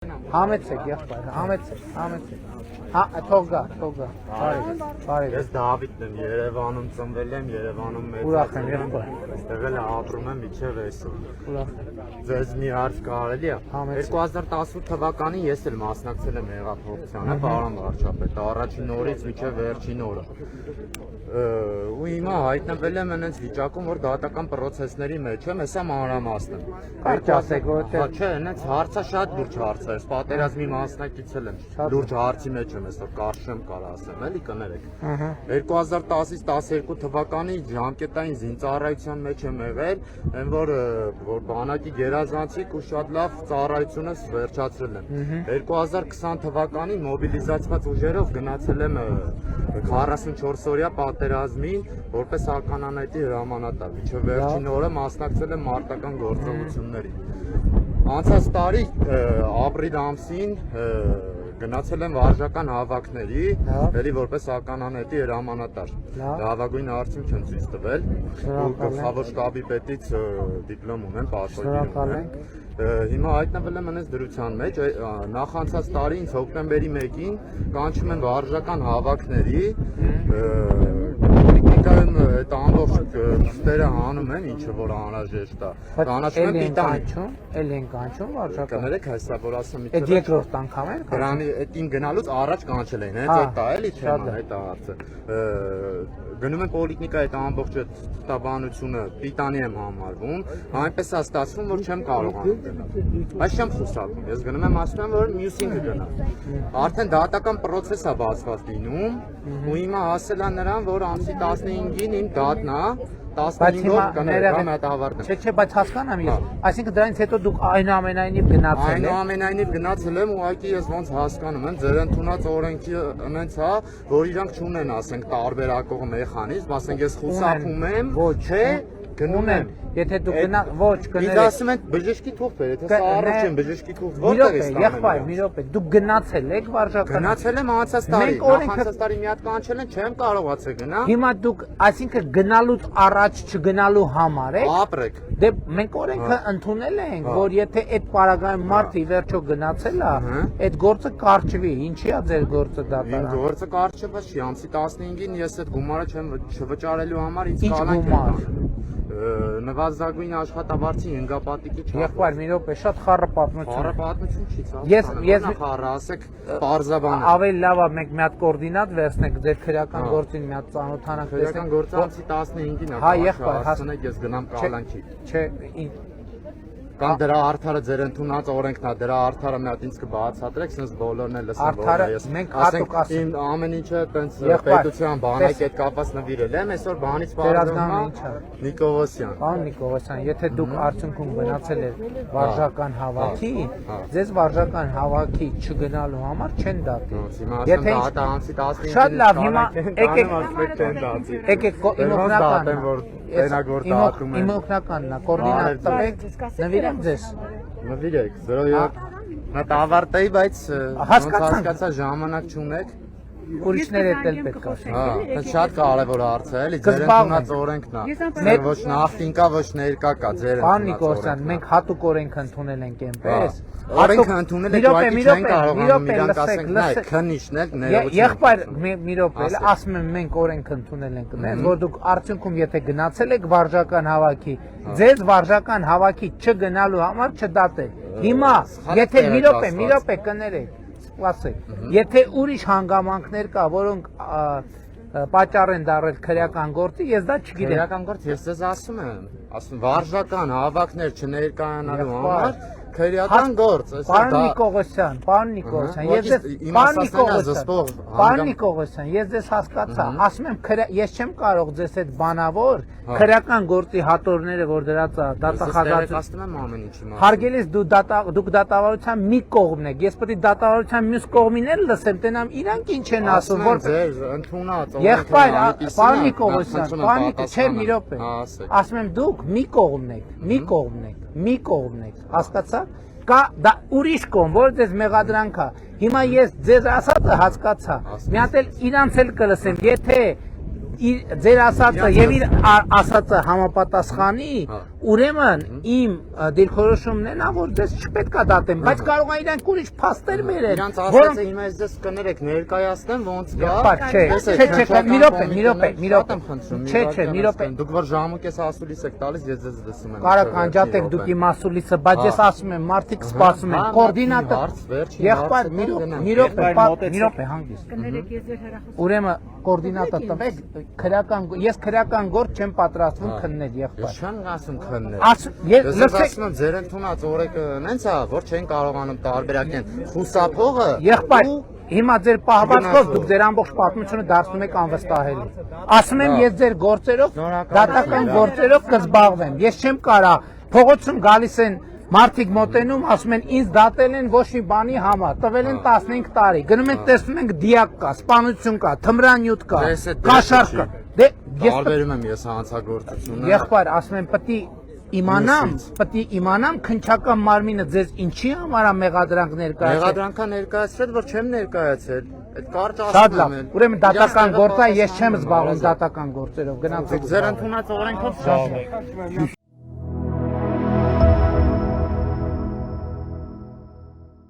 Համեցեք, եղբայր, համեցեք։ Հա, թող գա։ Բարի։ Ես Դավիթն եմ, Երևանում ծնվել եմ, Երևանում Ուրախ եմ, եղբայր։ Այստեղ էլ ապրում եմ մինչև այսօր։ Ուրախ։ Ձեզ մի հարց կարելի է։ Համեցեք։ 2018 թվականին ես էլ մասնակցել եմ հեղափոխությանը, պարոն վարչապետ, առաջին օրից մինչև վերջին օրը։ Ու հիմա հայտնվել եմ այնպես վիճակում, որ դատական process-ների մեջ եմ, հեսա մանրամասն եմ։ Կարճ ասեք, որովհետև Չէ, այնպես հարցը շատ լուրջ հարց է, պատերազմի մասնակից եմ։ Լուրջ հարցի մեջ եմ, այսօր կարճ չեմ կարող ասեմ, էլի կներեք։ 2010-ից 12 թվականի ժամկետային զինծառայության մեջ եմ եղել, այն որ բանակի գերազանցիկ ու շատ լավ ծառայությունը վերջացրել եմ։ 2020 թվականին մոբիլիզացված ուժերով գնացել եմ 44-օրյա պատերազմին, որպես ականանետի հրամանատար, մինչև վերջին օրը մասնակցել եմ մարտական գործողություններին։ Անցած տարի ապրիլ ամսին գնացել եմ վարժական հավաքների, էլի որպես ականանետի հրամանատար։ Լավագույն արդյունք եմ ցույց տվել, ու գլխավոր շտաբի պետից դիպլոմ ունեմ, պաշտոնյա ունեմ։ Հիմա հայտնվել եմ այնպես դրության մեջ, նախանցած տարի ինձ հոկտեմբերի 1-ին կանչում են վարժական հավաքների, պոլիտիկայում այդ ամբողջ քստերը հանում են, ինչը որ անհրաժեշտ է։ Կանչում են պիտանի։ Էլ են կանչում վարժական։ Կներեք, հեսա որ ասեմ։ Այդ երկրորդ անգամ են։ Դրանի այդ իմ գնալուց առաջ կանչել էին, հենց այդ է էլի թեման, այդ հարցը։ Գնում եմ պոլիտիկա այդ ամբողջ տաբանությունը պիտանի եմ համարվում, այնպես է ստացվում, որ չեմ կարողանում գնալ։ Բայց չեմ խուսափում, ես գնում եմ ասում եմ, որ մյուսին կգնա։ Արդեն դատական process է բացված լինում, ու հիմա ասել է նրան, որ ամսի 15-ին իմ դատն է, 15 օր կներեք հավարտեմ։ Չէ, բայց հասկանամ ես։ Այսինքն դրանից հետո դուք այնուամենայնիվ գնացել եք։ Այնուամենայնիվ գնացել եմ, ուղղակի ես ոնց հասկանում եմ, ձեր ընդունած օրենքի այնց է, որ իրանք չունեն, ասենք, տարբերակող մեխանիզմ, ասենք ես խուսափում եմ, չէ, գնում եմ։ Եթե դուք գնա, ոչ, կներեք։ Ինձ ասում են բժշկի թուղթ բերեք, ես առաջ եմ բժշկի թուղթ որտեղից ստանում եմ։ Եղբայր, մի րոպե, դուք գնացել եք վարժական։ Գնացել եմ անցած տարի, նախանցած տարի մի հատ կանչել են, չեմ կարողացել գնալ։ Հիմա դուք, այսինքն գնալուց առաջ չգնալու համար եք։ Ապրեք։ Դե մենք օրենքը ընդունել ենք, որ եթե այդ պարագայում մարդը ի վերջո գնացել է, այդ գործը կարճվի, ինչի է ձեր գործը դատարան։ Իմ գործը կարճված չի, ամսի 15-ին ես այդ գումարը չեմ չվճարելու համար ինձ Ինչ կալանք գումար։ Նվազագույն աշխատավարձի հնգապատիկի չափ։ Եղբայր, մի րոպե, շատ խառը պատմություն։ Խառը պատմություն չի ցավ։ Ես խառը ասեք, պարզաբան։ Ավելի լավ է մենք մի հատ կոորդինատ վերցնենք ձեր քրեական գործին մի հատ ծանոթանանք Քրեական գործը ամսի 15-ին է։ Հա, եղբայր, հասցնեք ես գնամ կալանքի։ Չէ, Կամ դրա արդարը ձեր ընդունած օրենքն է, դրա արդարը մի հատ ինձ կբացատրեք, sense բոլորն էլ լսեն, որ ես մենք հատուկ ասենք, իմ ամեն ինչը տենց պետության բանակի հետ կապված նվիրել եմ, այսօր բանից պարզվում է Նիկողոսյան։ Պարոն Նիկողոսյան, եթե դուք արդյունքում գնացել եք վարժական հավաքի, ձեզ վարժական հավաքի չգնալու համար չեն դատի։ Եթե ամսի 15-ին շատ լավ, հիմա եկեք իմ օգնականն է, կոորդինատ տվեք, նվիրեմ ձեզ։ Նվիրեք, 07 Նա ավարտեի, բայց հասկացա ժամանակ չունեք։ Ուրիշներ էլ պետք է ասեն։ Հա, շատ կարևոր հարց է, էլի, ձեր ընդունած օրենքն է։ Ոչ նախին կա, ոչ ներկա կա, ձեր Պարոն Նիկողոսյան, մենք հատուկ օրենք ընդունել ենք այնպես։ Օրենքը ընդունել եք, ուղղակի չեն կարողանում իրանք ասենք, նայ, քննիչն եք, ներողություն։ Եղբայր, մի րոպե, ասում եմ մենք օրենք ընդունել ենք, որ դուք արդյունքում եթե գնացել եք վարժական հավաքի, ձեզ վարժական հավաքի չգնալու համար չդատել։ Հիմա, եթե մի րոպե կներեք, ասեք, եթե ուրիշ հանգամանքներ կա, որոնք պատճառ են դառել քրեական գործի, ես դա չգիտեմ։ Քրեական գործ, ես ձեզ ասում եմ, վարժական հավաքներ չներկայանալու համար քրեական գործ, Պարոն Նիկողոսյան, ես ձեզ հասկացա, ասում եմ, ես չեմ կարող ձեզ այդ բանավոր քրեական գործի հատորները, որ դրած է դատախազատում եմ ամեն ինչի մասին։ Հարգելիս դուք դատավարության մի կողմն եք, ես պետք է դատավարության մյուս կողմին էլ լսեմ, տենամ իրանք ինչ են ասում, որ ձեր ընդունած եղբայր, պարոն Նիկողոսյան, չէ, մի րոպե, ասում եմ դուք մի կողմն եք, հասկացա՞ք։ Կա դա ուրիշ կողմ, որ ձեզ մեղադրանք է։ Հիմա ես ձեզ ասածը հասկացա։ Մի հատ էլ իրանց էլ կլսեմ, եթե ձեր ասածը եւ իր ասածը համապատասխանի, Ուրեմն իմ դիրքորոշումն է նա որ դες չպետք է դատեմ, բայց կարող է իրանք ուրիշ փաստեր բերել, Իրանց ասացը հիմա ես դες կներեք ներկայացնեմ ոնց կա։ Չէ, մի րոպե։ Դուք որ ժամուկես ասուլիս եք տալիս, ես ձեզ դսում եմ։ Կարա կանջատեք դուք իմ ասուլիսը, բայց ես ասում եմ մարդիկ սպասում են, կոորդինատը։ Եղբայր, մի րոպե հանգիստ։ Կներեք ես ձեր հեռախոսը։ Ուրեմն կոորդինատը տվեք, ես քրեական գործ չեմ պատրաստվում քննել եղբայր։ Ես չեմ ասում քննել։ Ես Ես ասում եմ ձեր ընդունած օրեկը նենց է, որ չեն կարողանում տարբերակեն խուսափողը։ Եղբայր, հիմա ձեր պահվածքով դուք ձեր ամբողջ պատմությունը դարձնում եք անվստահելի։ Ասում եմ ես ձեր գործերով, դատական գործերով կզբաղվեմ։ Ես չեմ կարա փողոցում գալիս են մարդիկ մոտենում, ասում են ինձ դատել են ոչ մի բանի համար, տվել են 15 տարի։ Գնում ենք տեսնում ենք դիակ կա, սպանություն կա, թմրանյութ կա, կաշառք կա։ Դե ես տարբերում եմ ես հանցագործությունը։ եղբայր, ասում եմ պետք է իմանամ քնչական մարմինը ձեզ ինչի համար է մեղադրանք ներկայացրել։ Մեղադրանքա ներկայացրել, որ չեմ ներկայացել։ Այդ կարճ Շատ ասում լավ։ եմ։ Ուրեմն դատական գործ է, ես չեմ զբաղվում դատական գործերով։ Գնացեք։ Ձեր ընդունած օրենքով շատ։